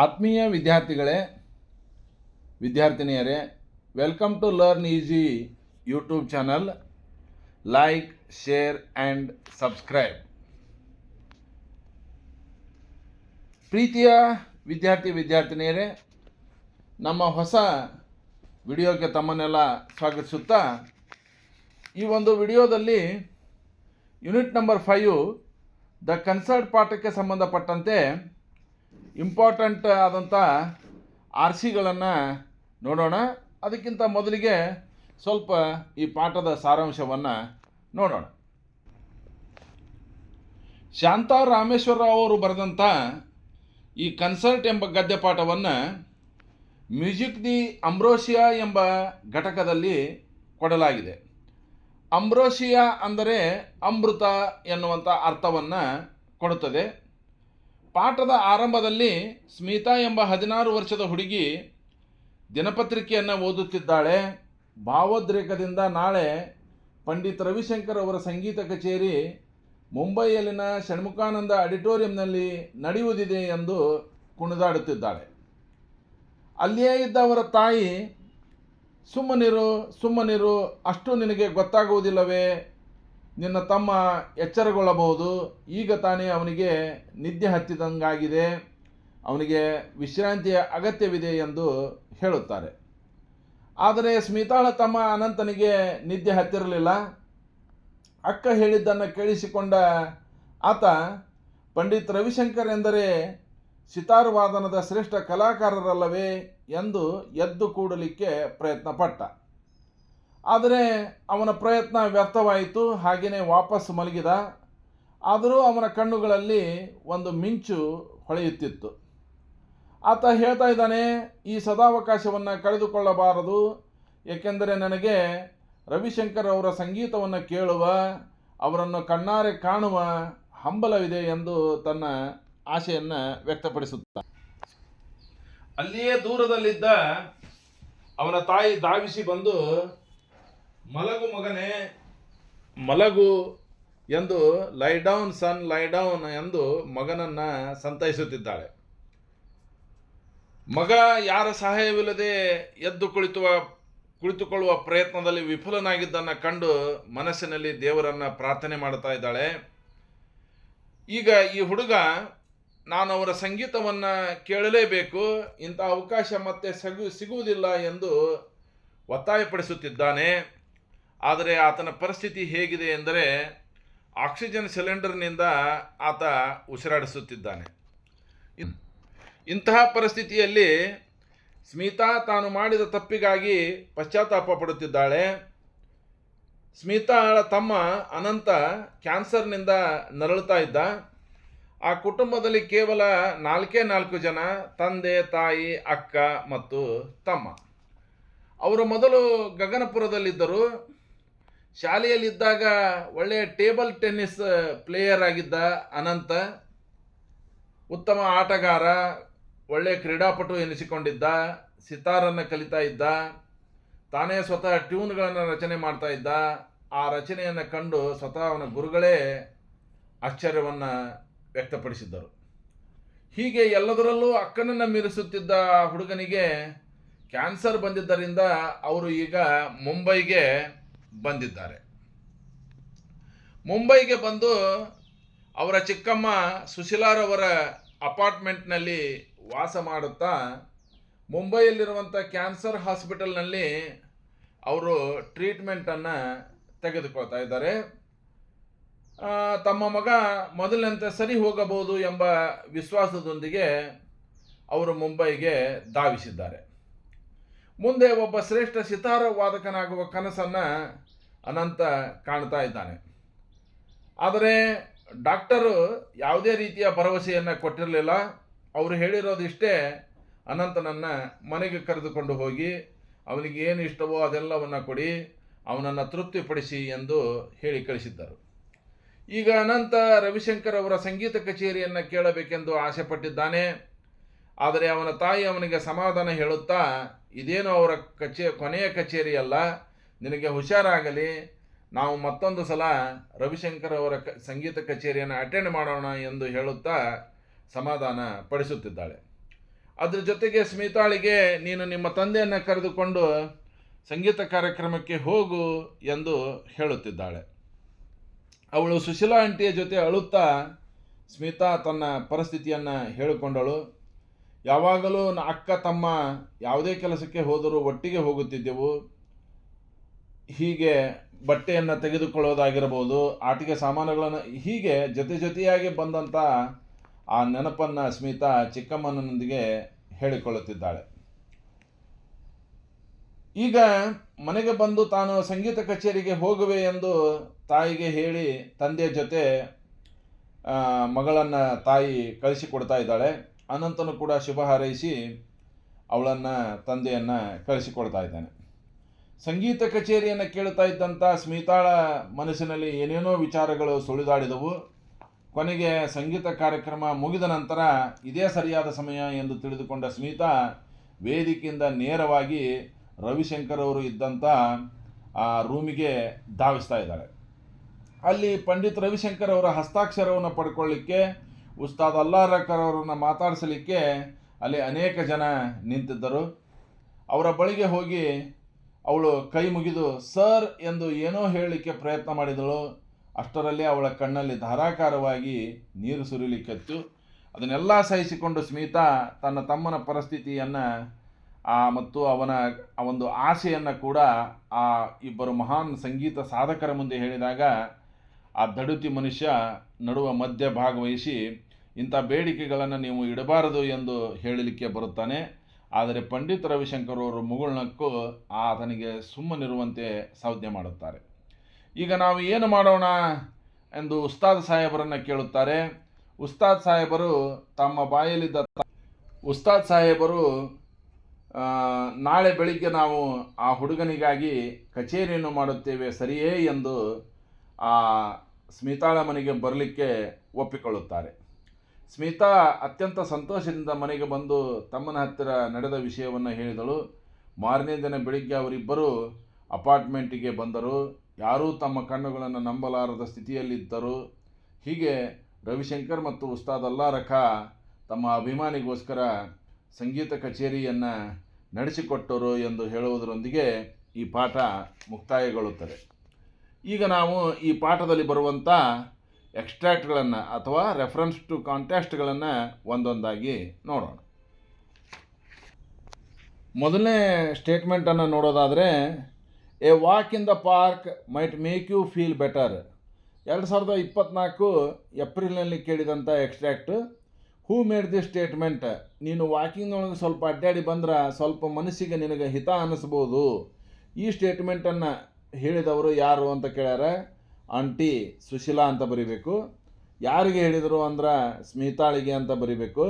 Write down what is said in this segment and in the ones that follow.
ಆತ್ಮೀಯ ವಿದ್ಯಾರ್ಥಿಗಳೇ, ವಿದ್ಯಾರ್ಥಿನಿಯರೇ, welcome to learn easy YouTube channel. Like, share and subscribe. ಪ್ರೀತಿಯ ವಿದ್ಯಾರ್ಥಿನಿಯರೇ, ನಮ್ಮ ಹೊಸ ವಿಡಿಯೋಕ್ಕೆ ತಮ್ಮನ್ನೆಲ್ಲ ಸ್ವಾಗತಿಸುತ್ತಾ, ಈ ಒಂದು ವಿಡಿಯೋದಲ್ಲಿ ಯೂನಿಟ್ ನಂಬರ್ 5 ದ ಕನ್ಸರ್ಟ್ ಪಾಠಕ್ಕೆ ಸಂಬಂಧಪಟ್ಟಂತೆ ಇಂಪಾರ್ಟೆಂಟ್ ಆದಂಥ ಆರ್ಸಿಗಳನ್ನು ನೋಡೋಣ. ಅದಕ್ಕಿಂತ ಮೊದಲಿಗೆ ಸ್ವಲ್ಪ ಈ ಪಾಠದ ಸಾರಾಂಶವನ್ನು ನೋಡೋಣ. ಶಾಂತಾ ರಾಮೇಶ್ವರರಾವ್ ಅವರು ಬರೆದಂಥ ಈ ಕನ್ಸರ್ಟ್ ಎಂಬ ಗದ್ಯ ಪಾಠವನ್ನು ಮ್ಯೂಸಿಕ್ ದಿ ಅಂಬ್ರೋಷಿಯಾ ಎಂಬ ಘಟಕದಲ್ಲಿ ಕೊಡಲಾಗಿದೆ. ಅಂಬ್ರೋಷಿಯಾ ಅಂದರೆ ಅಮೃತ ಎನ್ನುವಂಥ ಅರ್ಥವನ್ನು ಕೊಡುತ್ತದೆ. ಪಾಠದ ಆರಂಭದಲ್ಲಿ ಸ್ಮಿತಾ ಎಂಬ 16 ವರ್ಷದ ಹುಡುಗಿ ದಿನಪತ್ರಿಕೆಯನ್ನು ಓದುತ್ತಿದ್ದಾಳೆ. ಭಾವೋದ್ರೇಕದಿಂದ ನಾಳೆ ಪಂಡಿತ್ ರವಿಶಂಕರ್ ಅವರ ಸಂಗೀತ ಕಚೇರಿ ಮುಂಬೈಯಲ್ಲಿನ ಷಣ್ಮುಖಾನಂದ ಆಡಿಟೋರಿಯಂನಲ್ಲಿ ನಡೆಯುವುದಿದೆ ಎಂದು ಕುಣಿದಾಡುತ್ತಿದ್ದಾಳೆ. ಅಲ್ಲಿಯೇ ಇದ್ದ ಅವರ ತಾಯಿ, ಸುಮ್ಮನಿರು, ಅಷ್ಟು ನಿನಗೆ ಗೊತ್ತಾಗುವುದಿಲ್ಲವೇ? ನಿನ್ನ ತಮ್ಮ ಎಚ್ಚರಗೊಳ್ಳಬಹುದು. ಈಗ ತಾನೇ ಅವನಿಗೆ ನಿದ್ದೆ ಹತ್ತಿದಂಗಾಗಿದೆ. ಅವನಿಗೆ ವಿಶ್ರಾಂತಿಯ ಅಗತ್ಯವಿದೆ ಎಂದು ಹೇಳುತ್ತಾರೆ. ಆದರೆ ಸ್ಮಿತಾಳ ತಮ್ಮ ಅನಂತನಿಗೆ ನಿದ್ದೆ ಹತ್ತಿರಲಿಲ್ಲ. ಅಕ್ಕ ಹೇಳಿದ್ದನ್ನು ಕೇಳಿಸಿಕೊಂಡ ಆತ ಪಂಡಿತ್ ರವಿಶಂಕರ್ ಎಂದರೆ ಸಿತಾರ್ ವಾದನದ ಶ್ರೇಷ್ಠ ಕಲಾಕಾರರಲ್ಲವೇ ಎಂದು ಎದ್ದು ಕೂಡಲಿಕ್ಕೆ ಪ್ರಯತ್ನ ಪಟ್ಟ. ಆದರೆ ಅವನ ಪ್ರಯತ್ನ ವ್ಯರ್ಥವಾಯಿತು. ಹಾಗೆಯೇ ವಾಪಸ್ ಮಲಗಿದ. ಆದರೂ ಅವನ ಕಣ್ಣುಗಳಲ್ಲಿ ಒಂದು ಮಿಂಚು ಹೊಳೆಯುತ್ತಿತ್ತು. ಆತ ಹೇಳ್ತಾ ಇದ್ದಾನೆ, ಈ ಸದಾವಕಾಶವನ್ನು ಕಳೆದುಕೊಳ್ಳಬಾರದು, ಏಕೆಂದರೆ ನನಗೆ ರವಿಶಂಕರ್ ಅವರ ಸಂಗೀತವನ್ನು ಕೇಳುವ, ಅವರನ್ನು ಕಣ್ಣಾರೆ ಕಾಣುವ ಹಂಬಲವಿದೆ ಎಂದು ತನ್ನ ಆಶೆಯನ್ನು ವ್ಯಕ್ತಪಡಿಸುತ್ತ ಅಲ್ಲಿಯೇ ದೂರದಲ್ಲಿದ್ದ ಅವನ ತಾಯಿ ಧಾವಿಸಿ ಬಂದು, ಮಲಗು ಮಗನೇ, ಮಲಗು ಎಂದು, ಲೈ ಡೌನ್ ಸನ್, ಲೈ ಡೌನ್ ಎಂದು ಮಗನನ್ನು ಸಂತೈಸುತ್ತಿದ್ದಾಳೆ. ಮಗ ಯಾರ ಸಹಾಯವಿಲ್ಲದೆ ಎದ್ದು ಕುಳಿತುಕೊಳ್ಳುವ ಪ್ರಯತ್ನದಲ್ಲಿ ವಿಫಲನಾಗಿದ್ದನ್ನು ಕಂಡು ಮನಸ್ಸಿನಲ್ಲಿ ದೇವರನ್ನು ಪ್ರಾರ್ಥನೆ ಮಾಡ್ತಾ ಇದ್ದಾಳೆ. ಈಗ ಈ ಹುಡುಗ, ನಾನು ಅವರ ಸಂಗೀತವನ್ನು ಕೇಳಲೇಬೇಕು, ಇಂಥ ಅವಕಾಶ ಮತ್ತೆ ಸಿಗುವುದಿಲ್ಲ ಎಂದು ಒತ್ತಾಯಪಡಿಸುತ್ತಿದ್ದಾನೆ. ಆದರೆ ಆತನ ಪರಿಸ್ಥಿತಿ ಹೇಗಿದೆ ಎಂದರೆ ಆಕ್ಸಿಜನ್ ಸಿಲಿಂಡರ್ನಿಂದ ಆತ ಉಸಿರಾಡಿಸುತ್ತಿದ್ದಾನೆ. ಇಂತಹ ಪರಿಸ್ಥಿತಿಯಲ್ಲಿ ಸ್ಮಿತಾ ತಾನು ಮಾಡಿದ ತಪ್ಪಿಗಾಗಿ ಪಶ್ಚಾತ್ತಾಪ ಪಡುತ್ತಿದ್ದಾಳೆ. ಸ್ಮಿತಾಳ ತಮ್ಮ ಅನಂತ ಕ್ಯಾನ್ಸರ್ನಿಂದ ನರಳುತ್ತಾ ಇದ್ದ. ಆ ಕುಟುಂಬದಲ್ಲಿ ಕೇವಲ 4 ಜನ, ತಂದೆ, ತಾಯಿ, ಅಕ್ಕ ಮತ್ತು ತಮ್ಮ. ಅವರು ಮೊದಲು ಗಗನಪುರದಲ್ಲಿದ್ದರು. ಶಾಲೆಯಲ್ಲಿದ್ದಾಗ ಒಳ್ಳೆಯ ಟೇಬಲ್ ಟೆನ್ನಿಸ್ ಪ್ಲೇಯರ್ ಆಗಿದ್ದ ಅನಂತ ಉತ್ತಮ ಆಟಗಾರ, ಒಳ್ಳೆಯ ಕ್ರೀಡಾಪಟು ಎನಿಸಿಕೊಂಡಿದ್ದ. ಸಿತಾರನ್ನು ಕಲಿತಾ ಇದ್ದ. ತಾನೇ ಸ್ವತಃ ಟ್ಯೂನ್ಗಳನ್ನು ರಚನೆ ಮಾಡ್ತಾ ಇದ್ದ. ಆ ರಚನೆಯನ್ನು ಕಂಡು ಸ್ವತಃ ಅವನ ಗುರುಗಳೇ ಆಶ್ಚರ್ಯವನ್ನು ವ್ಯಕ್ತಪಡಿಸಿದ್ದರು. ಹೀಗೆ ಎಲ್ಲದರಲ್ಲೂ ಅಕ್ಕನನ್ನು ಮೀರಿಸುತ್ತಿದ್ದ ಹುಡುಗನಿಗೆ ಕ್ಯಾನ್ಸರ್ ಬಂದಿದ್ದರಿಂದ ಅವರು ಈಗ ಮುಂಬೈಗೆ ಬಂದಿದ್ದಾರೆ. ಮುಂಬೈಗೆ ಬಂದು ಅವರ ಚಿಕ್ಕಮ್ಮ ಸುಶೀಲಾರವರ ಅಪಾರ್ಟ್ಮೆಂಟ್ನಲ್ಲಿ ವಾಸ ಮಾಡುತ್ತಾ ಮುಂಬೈಯಲ್ಲಿರುವಂಥ ಕ್ಯಾನ್ಸರ್ ಹಾಸ್ಪಿಟಲ್ನಲ್ಲಿ ಅವರು ಟ್ರೀಟ್ಮೆಂಟನ್ನು ತೆಗೆದುಕೊಳ್ತಾ ಇದ್ದಾರೆ. ತಮ್ಮ ಮಗ ಮೊದಲಿನಂತೆ ಸರಿ ಹೋಗಬಹುದು ಎಂಬ ವಿಶ್ವಾಸದೊಂದಿಗೆ ಅವರು ಮುಂಬೈಗೆ ಧಾವಿಸಿದ್ದಾರೆ. ಮುಂದೆ ಒಬ್ಬ ಶ್ರೇಷ್ಠ ಸಿತಾರ ವಾದಕನಾಗುವ ಕನಸನ್ನು ಅನಂತ ಕಾಣ್ತಾ ಇದ್ದಾನೆ. ಆದರೆ ಡಾಕ್ಟರು ಯಾವುದೇ ರೀತಿಯ ಭರವಸೆಯನ್ನು ಕೊಟ್ಟಿರಲಿಲ್ಲ. ಅವರು ಹೇಳಿರೋದಿಷ್ಟೇ, ಅನಂತನನ್ನು ಮನೆಗೆ ಕರೆದುಕೊಂಡು ಹೋಗಿ ಅವನಿಗೆ ಏನು ಇಷ್ಟವೋ ಅದೆಲ್ಲವನ್ನು ಕೊಡಿ, ಅವನನ್ನು ತೃಪ್ತಿಪಡಿಸಿ ಎಂದು ಹೇಳಿ ಕಳಿಸಿದ್ದರು. ಈಗ ಅನಂತ ರವಿಶಂಕರ್ ಅವರ ಸಂಗೀತ ಕಚೇರಿಯನ್ನು ಕೇಳಬೇಕೆಂದು ಆಸೆಪಟ್ಟಿದ್ದಾನೆ. ಆದರೆ ಅವನ ತಾಯಿ ಅವನಿಗೆ ಸಮಾಧಾನ ಹೇಳುತ್ತಾ, ಇದೇನು ಅವರ ಕೊನೆಯ ಕಚೇರಿಯಲ್ಲ, ನಿನಗೆ ಹುಷಾರಾಗಲಿ, ನಾವು ಮತ್ತೊಂದು ಸಲ ರವಿಶಂಕರ್ ಅವರ ಸಂಗೀತ ಕಚೇರಿಯನ್ನು ಅಟೆಂಡ್ ಮಾಡೋಣ ಎಂದು ಹೇಳುತ್ತಾ ಸಮಾಧಾನ ಪಡಿಸುತ್ತಿದ್ದಾಳೆ. ಅದ್ರ ಜೊತೆಗೆ ಸ್ಮಿತಾಳಿಗೆ ನೀನು ನಿಮ್ಮ ತಂದೆಯನ್ನು ಕರೆದುಕೊಂಡು ಸಂಗೀತ ಕಾರ್ಯಕ್ರಮಕ್ಕೆ ಹೋಗು ಎಂದು ಹೇಳುತ್ತಿದ್ದಾಳೆ. ಅವಳು ಸುಶೀಲಾ ಆಂಟಿಯ ಜೊತೆ ಅಳುತ್ತಾ ಸ್ಮಿತಾ ತನ್ನ ಪರಿಸ್ಥಿತಿಯನ್ನು ಹೇಳಿಕೊಂಡಳು. ಯಾವಾಗಲೂ ಅಕ್ಕ ತಮ್ಮ ಯಾವುದೇ ಕೆಲಸಕ್ಕೆ ಹೋದರೂ ಒಟ್ಟಿಗೆ ಹೋಗುತ್ತಿದ್ದೆವು. ಹೀಗೆ ಬಟ್ಟೆಯನ್ನು ತೆಗೆದುಕೊಳ್ಳೋದಾಗಿರ್ಬೋದು, ಆಟಿಕೆ ಸಾಮಾನುಗಳನ್ನು, ಹೀಗೆ ಜೊತೆಯಾಗಿ ಬಂದಂಥ ಆ ನೆನಪನ್ನು ಸ್ಮಿತಾ ಚಿಕ್ಕಮ್ಮನೊಂದಿಗೆ ಹೇಳಿಕೊಳ್ಳುತ್ತಿದ್ದಾಳೆ. ಈಗ ಮನೆಗೆ ಬಂದು ತಾನು ಸಂಗೀತ ಕಚೇರಿಗೆ ಹೋಗುವೆ ಎಂದು ತಾಯಿಗೆ ಹೇಳಿ ತಂದೆಯ ಜೊತೆ ಮಗಳನ್ನು ತಾಯಿ ಕಳಿಸಿಕೊಡ್ತಾ ಇದ್ದಾಳೆ. ಅನಂತನು ಕೂಡ ಶುಭ ಹಾರೈಸಿ ಅವಳನ್ನು ತಂದೆಯನ್ನು ಕಳಿಸಿಕೊಡ್ತಾ ಇದ್ದಾನೆ. ಸಂಗೀತ ಕಚೇರಿಯನ್ನು ಕೇಳ್ತಾ ಇದ್ದಂಥ ಸ್ಮಿತಾಳ ಮನಸ್ಸಿನಲ್ಲಿ ಏನೇನೋ ವಿಚಾರಗಳು ಸುಳಿದಾಡಿದವು. ಕೊನೆಗೆ ಸಂಗೀತ ಕಾರ್ಯಕ್ರಮ ಮುಗಿದ ನಂತರ ಇದೇ ಸರಿಯಾದ ಸಮಯ ಎಂದು ತಿಳಿದುಕೊಂಡ ಸ್ಮಿತಾ ವೇದಿಕೆಯಿಂದ ನೇರವಾಗಿ ರವಿಶಂಕರ್ ಅವರು ಇದ್ದಂಥ ಆ ರೂಮಿಗೆ ಧಾವಿಸ್ತಾ ಇದ್ದಾಳೆ. ಅಲ್ಲಿ ಪಂಡಿತ್ ರವಿಶಂಕರ್ ಅವರ ಹಸ್ತಾಕ್ಷರವನ್ನು ಪಡ್ಕೊಳ್ಳಿಕ್ಕೆ, ಉಸ್ತಾದ್ ಅಲ್ಲಾರಕರ್ ಅವರನ್ನು ಮಾತಾಡಿಸಲಿಕ್ಕೆ ಅಲ್ಲಿ ಅನೇಕ ಜನ ನಿಂತಿದ್ದರು. ಅವರ ಬಳಿಗೆ ಹೋಗಿ ಅವಳು ಕೈ ಮುಗಿದು ಸರ್ ಎಂದು ಏನೋ ಹೇಳಲಿಕ್ಕೆ ಪ್ರಯತ್ನ ಮಾಡಿದಳು. ಅಷ್ಟರಲ್ಲಿ ಅವಳ ಕಣ್ಣಲ್ಲಿ ಧಾರಾಕಾರವಾಗಿ ನೀರು ಸುರಿಲಿಕ್ಕಿತ್ತು. ಅದನ್ನೆಲ್ಲ ಸಹಿಸಿಕೊಂಡು ಸ್ಮಿತಾ ತನ್ನ ತಮ್ಮನ ಪರಿಸ್ಥಿತಿಯನ್ನು ಮತ್ತು ಅವನ ಒಂದು ಆಸೆಯನ್ನು ಕೂಡ ಆ ಇಬ್ಬರು ಮಹಾನ್ ಸಂಗೀತ ಸಾಧಕರ ಮುಂದೆ ಹೇಳಿದಾಗ ಆ ದಡುತಿ ಮನುಷ್ಯ ನಡುವ ಮಧ್ಯ ಭಾಗವಹಿಸಿ ಇಂಥ ಬೇಡಿಕೆಗಳನ್ನು ನೀವು ಇಡಬಾರದು ಎಂದು ಹೇಳಲಿಕ್ಕೆ ಬರುತ್ತಾನೆ. ಆದರೆ ಪಂಡಿತ್ ರವಿಶಂಕರ್ ಅವರು ಮುಗುಳ್ನಕ್ಕೂ ಆತನಿಗೆ ಸುಮ್ಮನಿರುವಂತೆ ಸಂಜ್ಞೆ ಮಾಡುತ್ತಾರೆ. ಈಗ ನಾವು ಏನು ಮಾಡೋಣ ಎಂದು ಉಸ್ತಾದ್ ಸಾಹೇಬರನ್ನು ಕೇಳುತ್ತಾರೆ. ಉಸ್ತಾದ್ ಸಾಹೇಬರು ನಾಳೆ ಬೆಳಿಗ್ಗೆ ನಾವು ಆ ಹುಡುಗನಿಗಾಗಿ ಕಚೇರಿಯನ್ನು ಮಾಡುತ್ತೇವೆ ಸರಿಯೇ ಎಂದು ಆ ಸ್ಮಿತಾಳ ಮನೆಗೆ ಬರಲಿಕ್ಕೆ ಒಪ್ಪಿಕೊಳ್ಳುತ್ತಾರೆ. ಸ್ಮಿತಾ ಅತ್ಯಂತ ಸಂತೋಷದಿಂದ ಮನೆಗೆ ಬಂದು ತಮ್ಮನ ಹತ್ತಿರ ನಡೆದ ವಿಷಯವನ್ನು ಹೇಳಿದಳು. ಮಾರನೇ ದಿನ ಬೆಳಿಗ್ಗೆ ಅವರಿಬ್ಬರು ಅಪಾರ್ಟ್ಮೆಂಟಿಗೆ ಬಂದರು. ಯಾರೂ ತಮ್ಮ ಕಣ್ಣುಗಳನ್ನು ನಂಬಲಾರದ ಸ್ಥಿತಿಯಲ್ಲಿದ್ದರು. ಹೀಗೆ ರವಿಶಂಕರ್ ಮತ್ತು ಉಸ್ತಾದ್ ಅಲ್ಲಾರಖ ತಮ್ಮ ಅಭಿಮಾನಿಗೋಸ್ಕರ ಸಂಗೀತ ಕಚೇರಿಯನ್ನು ನಡೆಸಿಕೊಟ್ಟರು ಎಂದು ಹೇಳುವುದರೊಂದಿಗೆ ಈ ಪಾಠ ಮುಕ್ತಾಯಗೊಳ್ಳುತ್ತದೆ. ಈಗ ನಾವು ಈ ಪಾಠದಲ್ಲಿ ಬರುವಂಥ ಎಕ್ಸ್ಟ್ರಾಕ್ಟ್ಗಳನ್ನು ಅಥವಾ ರೆಫರೆನ್ಸ್ ಟು ಕಾಂಟ್ಯಾಕ್ಟ್ಗಳನ್ನು ಒಂದೊಂದಾಗಿ ನೋಡೋಣ. ಮೊದಲನೇ ಸ್ಟೇಟ್ಮೆಂಟನ್ನು ನೋಡೋದಾದರೆ, a walk in the park might make you feel better. 2024 ಏಪ್ರಿಲ್ನಲ್ಲಿ ಕೇಳಿದಂಥ extract. Who made this statement? ನೀನು ವಾಕಿಂಗ್ನೊಳಗೆ ಸ್ವಲ್ಪ ಅಡ್ಡಾಡಿ ಬಂದ್ರೆ ಸ್ವಲ್ಪ ಮನಸ್ಸಿಗೆ ನಿನಗೆ ಹಿತ ಅನ್ನಿಸ್ಬೋದು. ಈ ಸ್ಟೇಟ್ಮೆಂಟನ್ನು ಹೇಳಿದವರು ಯಾರು ಅಂತ ಕೇಳ್ಯಾರ. ಆಂಟಿ ಸುಶೀಲಾ ಅಂತ ಬರೀಬೇಕು. ಯಾರಿಗೆ ಹೇಳಿದರು ಅಂದ್ರೆ ಸ್ಮಿತಾಳಿಗೆ ಅಂತ ಬರೀಬೇಕು.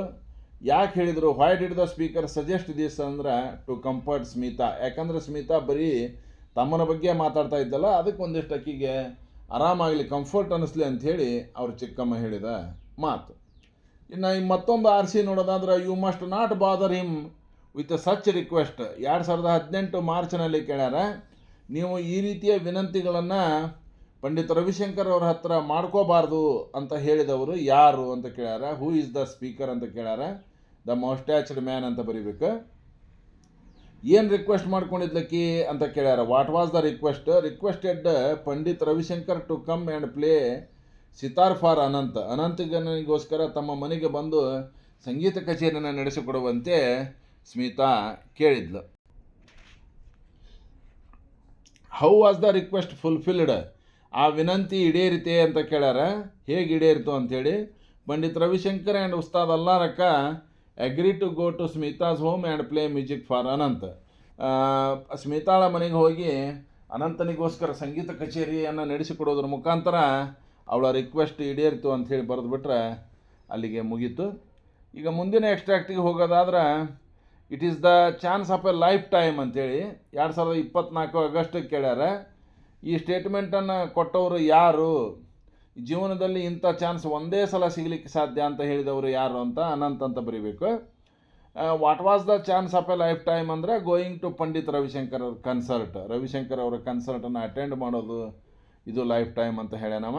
ಯಾಕೆ ಹೇಳಿದರು? Why did the speaker suggest this ಅಂದ್ರೆ ಟು ಕಂಫರ್ಟ್ ಸ್ಮಿತಾ. ಯಾಕಂದರೆ ಸ್ಮಿತಾ ಬರೀ ತಮ್ಮನ ಬಗ್ಗೆ ಮಾತಾಡ್ತಾ ಇದ್ದಲ್ಲ, ಅದಕ್ಕೆ ಒಂದಿಷ್ಟು ಅಕ್ಕಿಗೆ ಆರಾಮಾಗಲಿ, ಕಂಫರ್ಟ್ ಅನ್ನಿಸ್ಲಿ ಅಂಥೇಳಿ ಅವ್ರ ಚಿಕ್ಕಮ್ಮ ಹೇಳಿದ ಮಾತು. ಇನ್ನು ಮತ್ತೊಂದು ಆರಿಸಿ ನೋಡೋದಾದ್ರೆ, you must not bother him with such request. 2018 ಮಾರ್ಚ್ನಲ್ಲಿ ಕೇಳ್ಯಾರ. ನೀವು ಈ ರೀತಿಯ ವಿನಂತಿಗಳನ್ನು ಪಂಡಿತ್ ರವಿಶಂಕರ್ ಅವ್ರ ಹತ್ರ ಮಾಡ್ಕೋಬಾರ್ದು ಅಂತ ಹೇಳಿದವರು ಯಾರು ಅಂತ ಕೇಳ್ಯಾರ. ಹೂ ಈಸ್ ದ ಸ್ಪೀಕರ್ ಅಂತ ಕೇಳ್ಯಾರ. ದ ಮೋಸ್ಟ್ಯಾಚ್ಡ್ ಮ್ಯಾನ್ ಅಂತ ಬರೀಬೇಕು. ಏನು ರಿಕ್ವೆಸ್ಟ್ ಮಾಡ್ಕೊಂಡಿದ್ಲಕ್ಕಿ ಅಂತ ಕೇಳ್ಯಾರ. What was the request? Requested Pandit Ravishankar to come and play sitar for ಅನಂತನಿಗೋಸ್ಕರ ತಮ್ಮ ಮನೆಗೆ ಬಂದು ಸಂಗೀತ ಕಚೇರಿಯನ್ನು ನಡೆಸಿಕೊಡುವಂತೆ ಸ್ಮಿತಾ ಕೇಳಿದ್ಲು. How was the request fulfilled? ಆ ವಿನಂತಿ ಈಡೇರಿತೆ ಅಂತ ಕೇಳ್ಯಾರ. ಹೇಗೆ ಈಡೇರಿತು ಅಂಥೇಳಿ. Pandit Ravishankar and Ustad Allarakha agree to go to Smita's home and play music for Anant. ಸ್ಮಿತಾಳ ಮನೆಗೆ ಹೋಗಿ ಅನಂತನಿಗೋಸ್ಕರ ಸಂಗೀತ ಕಚೇರಿಯನ್ನು ನಡೆಸಿಕೊಡೋದ್ರ ಮುಖಾಂತರ ಅವಳ ರಿಕ್ವೆಸ್ಟ್ ಈಡೇರಿತು ಅಂಥೇಳಿ ಬರೆದುಬಿಟ್ರೆ ಅಲ್ಲಿಗೆ ಮುಗೀತು. ಈಗ ಮುಂದಿನ ಎಕ್ಸ್ಟ್ರಾಕ್ಟಿಗೆ ಹೋಗೋದಾದ್ರೆ, it is the chance of A life time ಅಂಥೇಳಿ 2024 ಆಗಸ್ಟಿಗೆ ಕೇಳ್ಯಾರ. ಈ ಸ್ಟೇಟ್ಮೆಂಟನ್ನು ಕೊಟ್ಟವರು ಯಾರು? ಜೀವನದಲ್ಲಿ ಇಂಥ ಚಾನ್ಸ್ ಒಂದೇ ಸಲ ಸಿಗಲಿಕ್ಕೆ ಸಾಧ್ಯ ಅಂತ ಹೇಳಿದವರು ಯಾರು ಅಂತ ಅನಂತ್ ಅಂತ ಬರೀಬೇಕು. What was the chance of A life time ಅಂದರೆ ಗೋಯಿಂಗ್ ಟು ಪಂಡಿತ್ ರವಿಶಂಕರ್ ಅವ್ರ ಕನ್ಸರ್ಟ್. ರವಿಶಂಕರ್ ಅವರ ಕನ್ಸರ್ಟನ್ನು ಅಟೆಂಡ್ ಮಾಡೋದು, ಇದು ಲೈಫ್ ಟೈಮ್ ಅಂತ ಹೇಳ್ಯಾನವ.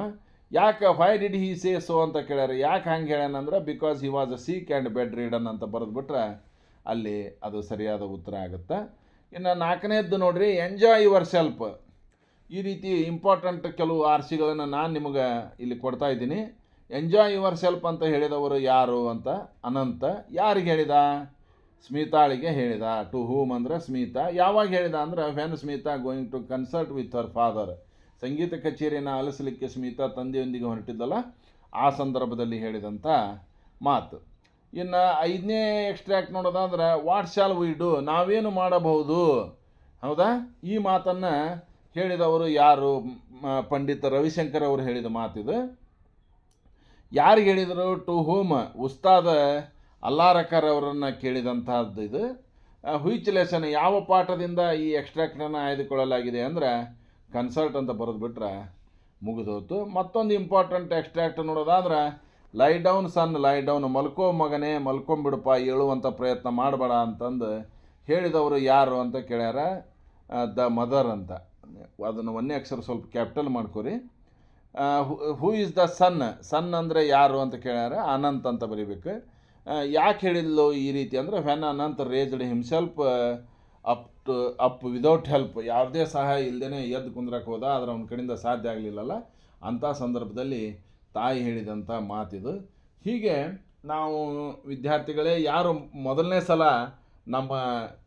ಯಾಕೆ why did he say so ಅಂತ ಕೇಳ್ಯಾರ. ಯಾಕೆ ಹಂಗೆ ಹೇಳ್ಯಾನಂದ್ರೆ because he was a sick and bedridden ಅಂತ ಬರೆದ್ಬಿಟ್ರೆ ಅಲ್ಲಿ ಅದು ಸರಿಯಾದ ಉತ್ತರ ಆಗುತ್ತೆ. ಇನ್ನು 4ನೇದ್ದು ನೋಡಿರಿ, ಎಂಜಾಯ್ ಯುವರ್ ಸೆಲ್ಫ್. ಈ ರೀತಿ ಇಂಪಾರ್ಟೆಂಟ್ ಕೆಲವು ಆರ್ಸಿಗಳನ್ನು ನಾನು ನಿಮಗೆ ಇಲ್ಲಿ ಕೊಡ್ತಾ ಇದ್ದೀನಿ. ಎಂಜಾಯ್ ಯುವರ್ ಸೆಲ್ಫ್ ಅಂತ ಹೇಳಿದವರು ಯಾರು ಅಂತ, ಅನಂತ. ಯಾರಿಗೆ ಹೇಳಿದ? ಸ್ಮಿತಾಳಿಗೆ ಹೇಳಿದ. ಟು ಹೂಮ್ ಅಂದರೆ ಸ್ಮಿತಾ. ಯಾವಾಗ ಹೇಳಿದ ಅಂದ್ರೆ, when Smita going to concert with her father. ಸಂಗೀತ ಕಚೇರಿಯನ್ನು ಆಲಿಸಲಿಕ್ಕೆ ಸ್ಮಿತಾ ತಂದೆಯೊಂದಿಗೆ ಹೊರಟಿದ್ದಲ್ಲ, ಆ ಸಂದರ್ಭದಲ್ಲಿ ಹೇಳಿದಂಥ ಮಾತು. ಇನ್ನು 5ನೇ ಎಕ್ಸ್ಟ್ರಾಕ್ಟ್ ನೋಡೋದಾದ್ರೆ, ವಾಟ್ ಶಾಲ್ ವಿ ಡೂ, ನಾವೇನು ಮಾಡಬಹುದು. ಹೌದಾ? ಈ ಮಾತನ್ನು ಹೇಳಿದವರು ಯಾರು? ಪಂಡಿತ ರವಿಶಂಕರ್ ಅವರು ಹೇಳಿದ ಮಾತಿದು. ಯಾರಿಗೆ ಹೇಳಿದರು? ಟು ಹೂಮ್, ಉಸ್ತಾದ ಅಲ್ಲಾರಕರ್ ಅವರನ್ನು ಕೇಳಿದಂಥದ್ದು ಇದು. ಹುಯಿಚ್ ಲೆಸನ್, ಯಾವ ಪಾಠದಿಂದ ಈ ಎಕ್ಸ್ಟ್ರಾಕ್ಟನ್ನು ಆಯ್ದುಕೊಳ್ಳಲಾಗಿದೆ ಅಂದರೆ ಕನ್ಸಲ್ಟ್ ಅಂತ ಬರೆದುಬಿಟ್ರೆ ಮುಗಿದೋತು. ಮತ್ತೊಂದು ಇಂಪಾರ್ಟೆಂಟ್ ಎಕ್ಸ್ಟ್ರಾಕ್ಟ್ ನೋಡೋದಾದ್ರೆ, ಲೈ ಡೌನ್ ಸನ್ ಲೈ ಡೌನ್, ಮಲ್ಕೋ ಮಗನೇ ಮಲ್ಕೊಂಬಿಡಪ್ಪ, ಏಳುವಂಥ ಪ್ರಯತ್ನ ಮಾಡಬೇಡ ಅಂತಂದು ಹೇಳಿದವರು ಯಾರು ಅಂತ ಕೇಳ್ಯಾರ. ದ ಮದರ್ ಅಂತ. ಅದನ್ನು ಒಂದೇ ಅಕ್ಷರ ಸ್ವಲ್ಪ ಕ್ಯಾಪಿಟಲ್ ಮಾಡ್ಕೊರಿ. ಹೂ ಈಸ್ ದ ಸನ್, ಸನ್ ಅಂದರೆ ಯಾರು ಅಂತ ಕೇಳ್ಯಾರ. ಅನಂತ್ ಅಂತ ಬರೀಬೇಕು. ಯಾಕೆ ಹೇಳಿದ್ಲು ಈ ರೀತಿ ಅಂದರೆ, when Anant raised himself up without help, ಯಾವುದೇ ಸಹಾಯ ಇಲ್ಲದೇ ಎದ್ದು ಕುಂದ್ರಕ್ಕೆ ಹೋದ, ಆದರೆ ಅವನ ಕಡೆಯಿಂದ ಸಾಧ್ಯ ಆಗಲಿಲ್ಲಲ್ಲ, ಅಂಥ ಸಂದರ್ಭದಲ್ಲಿ ತಾಯಿ ಹೇಳಿದಂಥ ಮಾತಿದು. ಹೀಗೆ ನಾವು ವಿದ್ಯಾರ್ಥಿಗಳೇ, ಯಾರು ಮೊದಲನೇ ಸಲ ನಮ್ಮ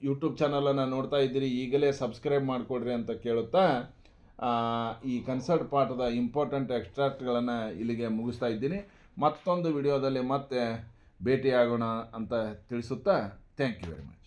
ಯೂಟ್ಯೂಬ್ ಚಾನಲನ್ನು ನೋಡ್ತಾ ಇದ್ದೀರಿ, ಈಗಲೇ ಸಬ್ಸ್ಕ್ರೈಬ್ ಮಾಡಿಕೊಡ್ರಿ ಅಂತ ಕೇಳುತ್ತಾ ಈ ಕನ್ಸರ್ಟ್ ಪಾಠದ ಇಂಪಾರ್ಟೆಂಟ್ ಎಕ್ಸ್ಟ್ರಾಕ್ಟ್ಗಳನ್ನು ಇಲ್ಲಿಗೆ ಮುಗಿಸ್ತಾ ಇದ್ದೀನಿ. ಮತ್ತೊಂದು ವಿಡಿಯೋದಲ್ಲಿ ಮತ್ತೆ ಭೇಟಿಯಾಗೋಣ ಅಂತ ತಿಳಿಸುತ್ತಾ, ಥ್ಯಾಂಕ್ ಯು ವೆರಿ ಮಚ್.